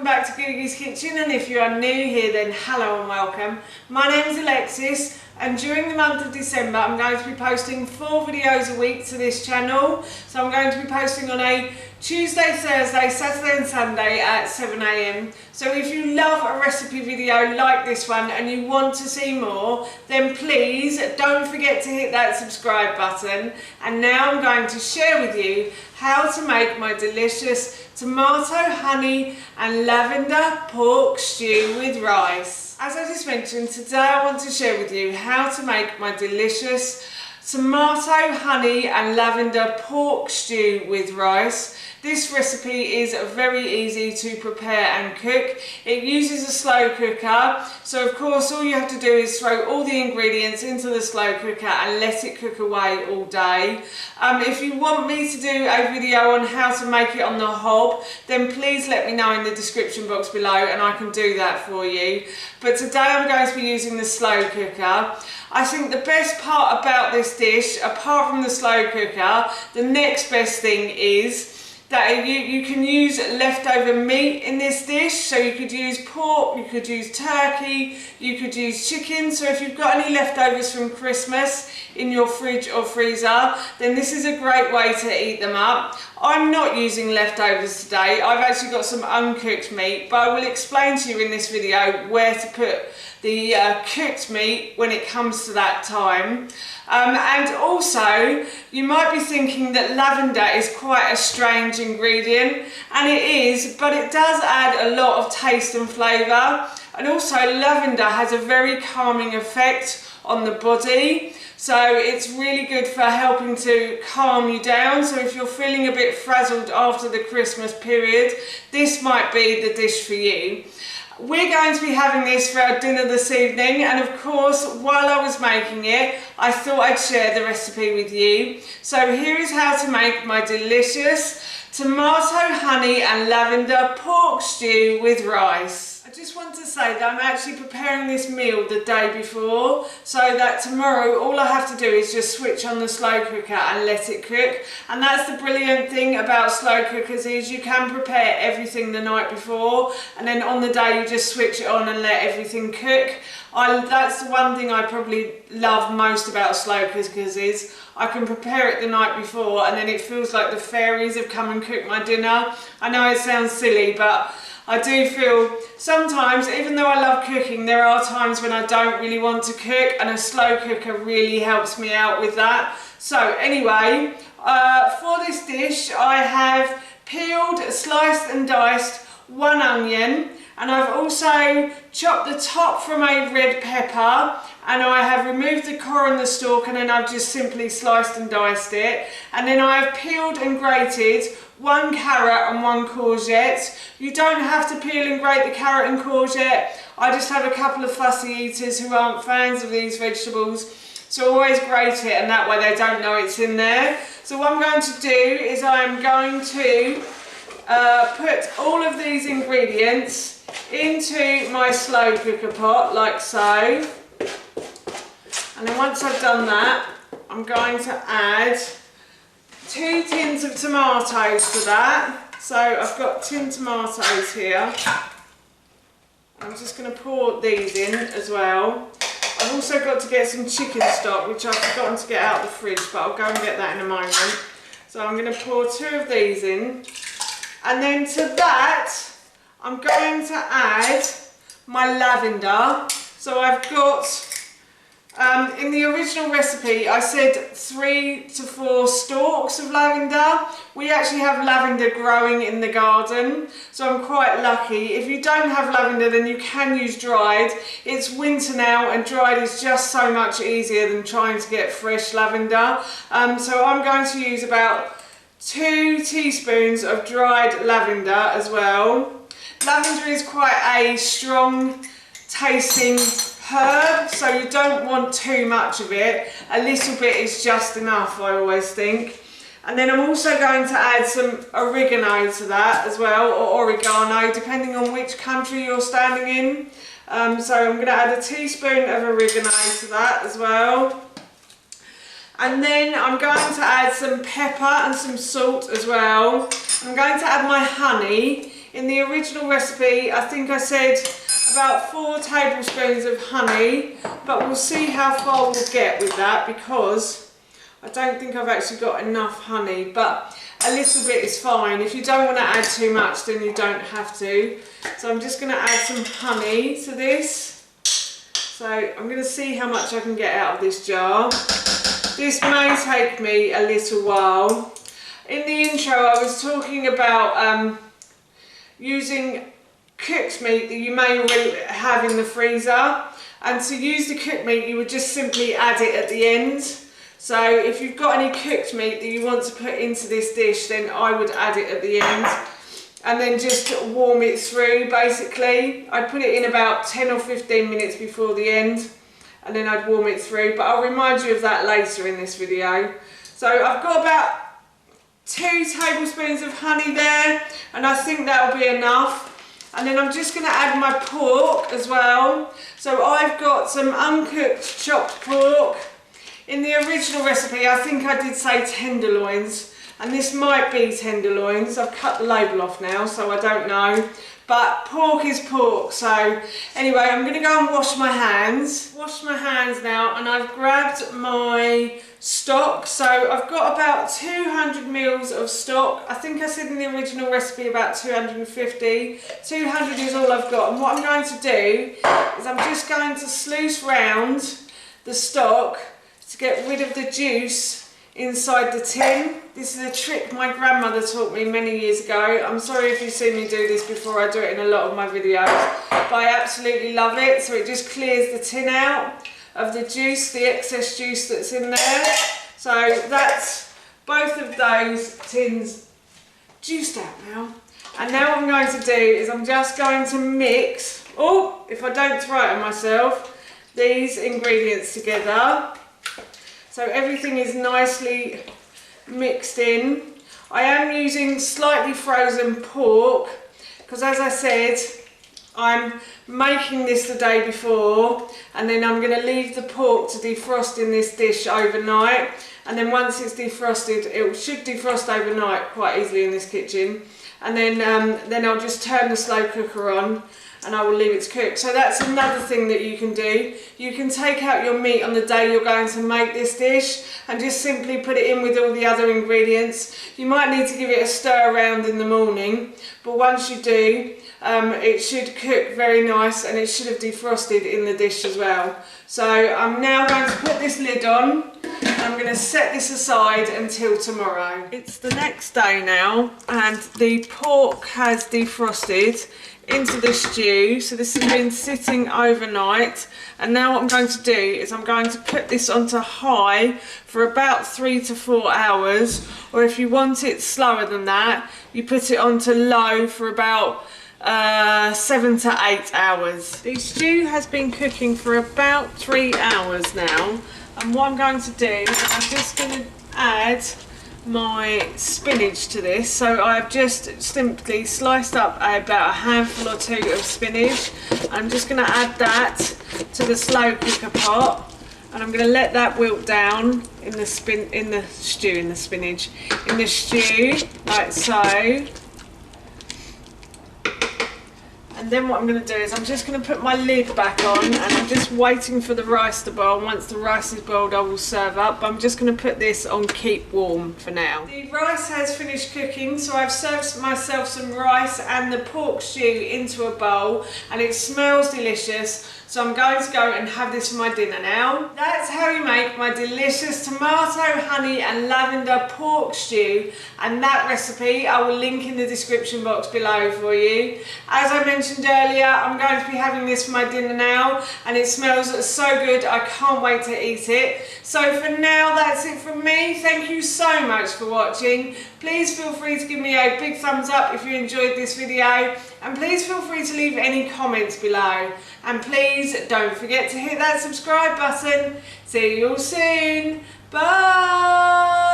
welcome back to Googie's Kitchen, and if you are new here then hello and welcome. My name is Alexis, and during the month of December I'm going to be posting 4 videos a week to this channel. So I'm going to be posting on a Tuesday, Thursday, Saturday and Sunday at 7 AM. So if you love a recipe video like this one and you want to see more, then please don't forget to hit that subscribe button. And now I'm going to share with you how to make my delicious tomato, honey and lavender pork stew with rice. As I just mentioned, today I want to share with you how to make my delicious tomato, honey and lavender pork stew with rice. This recipe is very easy to prepare and cook. It uses a slow cooker, so of course all you have to do is throw all the ingredients into the slow cooker and let it cook away all day. If you want me to do a video on how to make it on the hob, then please let me know in the description box below and I can do that for you. But today I'm going to be using the slow cooker. I think the best part about this dish, apart from the slow cooker, the next best thing is that you can use leftover meat in this dish. So you could use pork, you could use turkey, you could use chicken. So if you've got any leftovers from Christmas in your fridge or freezer, then this is a great way to eat them up. I'm not using leftovers today. I've actually got some uncooked meat, but I will explain to you in this video where to put the cooked meat when it comes to that time. And also, you might be thinking that lavender is quite a strange ingredient, and it is, but it does add a lot of taste and flavour. And also lavender has a very calming effect on the body, so it's really good for helping to calm you down. So if you're feeling a bit frazzled after the Christmas period, this might be the dish for you. We're going to be having this for our dinner this evening, and of course while I was making it I thought I'd share the recipe with you. So here is how to make my delicious tomato, honey and lavender pork stew with rice. I just want to say that I'm actually preparing this meal the day before, so that tomorrow all I have to do is just switch on the slow cooker and let it cook. And that's the brilliant thing about slow cookers, is you can prepare everything the night before and then on the day you just switch it on and let everything cook. That's the one thing I probably love most about slow cookers, is I can prepare it the night before and then it feels like the fairies have come and cooked my dinner. I know it sounds silly, but I do feel sometimes, even though I love cooking, there are times when I don't really want to cook, and a slow cooker really helps me out with that. So anyway, for this dish I have peeled, sliced and diced 1 onion, and I've also chopped the top from a red pepper, and I have removed the core and the stalk, and then I've just simply sliced and diced it. And then I have peeled and grated 1 carrot and 1 courgette. You don't have to peel and grate the carrot and courgette. I just have a couple of fussy eaters who aren't fans of these vegetables, so always grate it, and that way they don't know it's in there. So what I'm going to do is I'm going to put all of these ingredients into my slow cooker pot like so. And then once I've done that, I'm going to add 2 tins of tomatoes to that. So I've got tin tomatoes here. I'm just going to pour these in as well. I've also got to get some chicken stock, which I've forgotten to get out of the fridge, but I'll go and get that in a moment. So I'm going to pour 2 of these in. And then to that, I'm going to add my lavender. So I've got, in the original recipe I said 3 to 4 stalks of lavender. We actually have lavender growing in the garden, so I'm quite lucky. If you don't have lavender, then you can use dried. It's winter now and dried is just so much easier than trying to get fresh lavender. So I'm going to use about 2 teaspoons of dried lavender as well. Lavender is quite a strong tasting herb, so you don't want too much of it. A little bit is just enough, I always think. And then I'm also going to add some oregano to that as well, or oregano, depending on which country you're standing in. So I'm going to add a teaspoon of oregano to that as well. And then I'm going to add some pepper and some salt as well. I'm going to add my honey In the original recipe, I think I said about 4 tablespoons of honey, but we'll see how far we'll get with that because I don't think I've actually got enough honey, but a little bit is fine. If you don't want to add too much, then you don't have to. So I'm just going to add some honey to this. So I'm going to see how much I can get out of this jar. This may take me a little while. In the intro, I was talking about using cooked meat that you may already have in the freezer. And to use the cooked meat, you would just simply add it at the end. So if you've got any cooked meat that you want to put into this dish, then I would add it at the end. And then just warm it through, basically. I'd put it in about 10 or 15 minutes before the end. And then I'd warm it through. But I'll remind you of that later in this video. So I've got about 2 tablespoons of honey there. And I think that'll be enough. And then I'm just going to add my pork as well. So I've got some uncooked chopped pork. In the original recipe, I think I did say tenderloins. And this might be tenderloins. I've cut the label off now, so I don't know. But pork is pork. So anyway, I'm going to go and wash my hands. Wash my hands now, and I've grabbed my stock. So I've got about 200 mils of stock. I think I said in the original recipe about 250. 200 is all I've got. And what I'm going to do is I'm just going to sluice round the stock to get rid of the juice inside the tin. This is a trick my grandmother taught me many years ago. I'm sorry if you've seen me do this before, I do it in a lot of my videos, but I absolutely love it. So it just clears the tin out of the juice, the excess juice that's in there. So that's both of those tins juiced out now. And now what I'm going to do is I'm just going to mix, oh, if I don't throw it on myself, these ingredients together. So everything is nicely mixed in. I am using slightly frozen pork because, as I said, I'm making this the day before, and then I'm going to leave the pork to defrost in this dish overnight, and then once it's defrosted, it should defrost overnight quite easily in this kitchen, and then I'll just turn the slow cooker on and I will leave it to cook. So that's another thing that you can do. You can take out your meat on the day you're going to make this dish and just simply put it in with all the other ingredients. You might need to give it a stir around in the morning, but once you do, it should cook very nice and it should have defrosted in the dish as well. So I'm now going to put this lid on and I'm going to set this aside until tomorrow. It's the next day now and the pork has defrosted into the stew. So this has been sitting overnight, and now what I'm going to do is I'm going to put this onto high for about 3 to 4 hours, or if you want it slower than that, you put it onto low for about 7 to 8 hours. The stew has been cooking for about 3 hours now, and what I'm going to do is I'm just going to add my spinach to this. So I've just simply sliced up about a handful or 2 of spinach. I'm just going to add that to the slow cooker pot, and I'm going to let that wilt down in the stew like so. And then what I'm going to do is I'm just going to put my lid back on, and I'm just waiting for the rice to boil. Once the rice is boiled, I will serve up. But I'm just going to put this on keep warm for now. The rice has finished cooking, so I've served myself some rice and the pork stew into a bowl, and it smells delicious. So I'm going to go and have this for my dinner now. That's how you make my delicious tomato, honey and lavender pork stew, and that recipe I will link in the description box below for you. As I mentioned earlier, I'm going to be having this for my dinner now, and it smells so good, I can't wait to eat it. So for now, that's it from me. Thank you so much for watching. Please feel free to give me a big thumbs up if you enjoyed this video, and please feel free to leave any comments below. And please don't forget to hit that subscribe button. See you all soon. Bye.